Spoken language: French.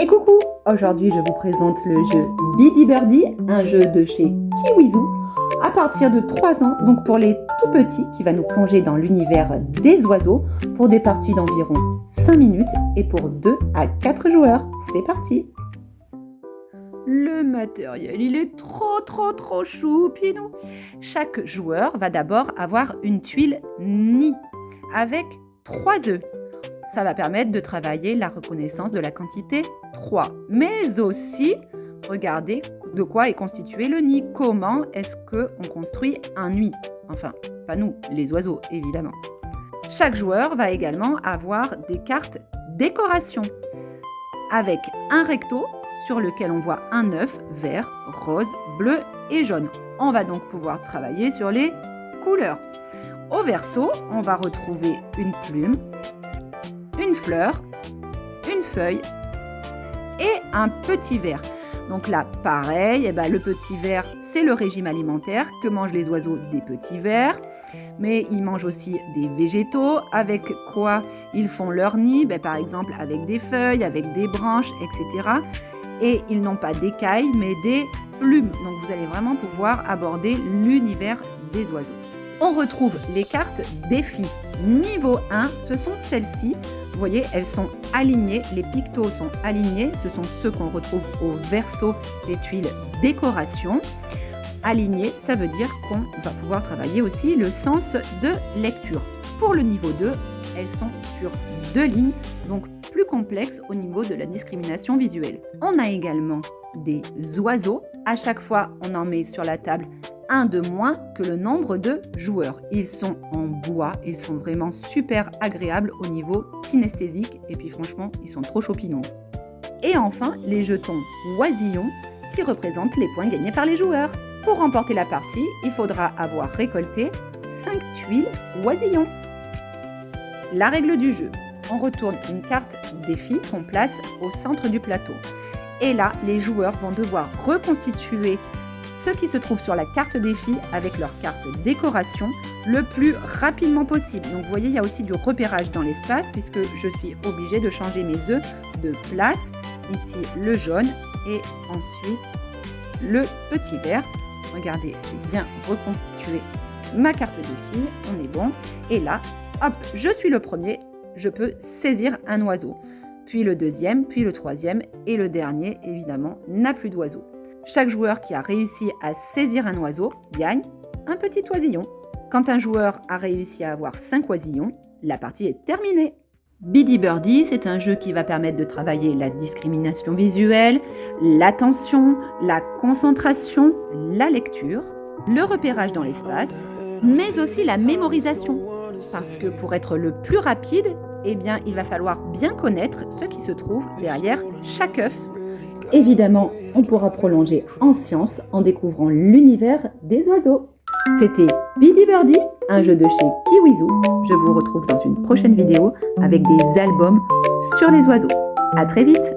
Et coucou! Aujourd'hui, je vous présente le jeu Bidi Birdie, un jeu de chez Kiwizu, à partir de 3 ans, donc pour les tout petits, qui va nous plonger dans l'univers des oiseaux pour des parties d'environ 5 minutes et pour 2 à 4 joueurs. C'est parti! Le matériel, il est trop choupinou. Chaque joueur va d'abord avoir une tuile nid avec 3 œufs. Ça va permettre de travailler la reconnaissance de la quantité 3. Mais aussi, regardez de quoi est constitué le nid. Comment est-ce qu'on construit un nid? Enfin, pas nous, les oiseaux, évidemment. Chaque joueur va également avoir des cartes décoration avec un recto sur lequel on voit un œuf vert, rose, bleu et jaune. On va donc pouvoir travailler sur les couleurs. Au verso, on va retrouver une plume, une fleur, une feuille et un petit ver. Donc là, pareil, le petit ver, c'est le régime alimentaire que mangent les oiseaux, des petits vers. Mais ils mangent aussi des végétaux, avec quoi ils font leur nid, par exemple avec des feuilles, avec des branches, etc. Et ils n'ont pas d'écailles, mais des plumes. Donc vous allez vraiment pouvoir aborder l'univers des oiseaux. On retrouve les cartes défis. Niveau 1, ce sont celles-ci. Vous voyez, elles sont alignées, les pictos sont alignés. Ce sont ceux qu'on retrouve au verso des tuiles décoration. Alignées, ça veut dire qu'on va pouvoir travailler aussi le sens de lecture. Pour le niveau 2, elles sont sur 2 lignes, donc plus complexes au niveau de la discrimination visuelle. On a également des oiseaux. À chaque fois, on en met sur la table un de moins que le nombre de joueurs. Ils sont en bois, ils sont vraiment super agréables au niveau kinesthésique et puis franchement, ils sont trop chopinons. Et enfin, les jetons oisillons qui représentent les points gagnés par les joueurs. Pour remporter la partie, il faudra avoir récolté 5 tuiles oisillons. La règle du jeu, on retourne une carte défi qu'on place au centre du plateau. Et là, les joueurs vont devoir reconstituer ce qui se trouve sur la carte défi avec leur carte décoration le plus rapidement possible. Donc vous voyez, il y a aussi du repérage dans l'espace puisque je suis obligée de changer mes œufs de place. Ici, le jaune et ensuite le petit vert. Regardez, j'ai bien reconstitué ma carte défi, on est bon. Et là, hop, je suis le premier, je peux saisir un oiseau. Puis le deuxième, puis le troisième et le dernier, évidemment, n'a plus d'oiseau. Chaque joueur qui a réussi à saisir un oiseau gagne un petit oisillon. Quand un joueur a réussi à avoir 5 oisillons, la partie est terminée. Bidi Birdie, c'est un jeu qui va permettre de travailler la discrimination visuelle, l'attention, la concentration, la lecture, le repérage dans l'espace, mais aussi la mémorisation. Parce que pour être le plus rapide, il va falloir bien connaître ce qui se trouve derrière chaque œuf. Évidemment, on pourra prolonger en science en découvrant l'univers des oiseaux. C'était Bidi Birdie, un jeu de chez Kiwizu. Je vous retrouve dans une prochaine vidéo avec des albums sur les oiseaux. À très vite!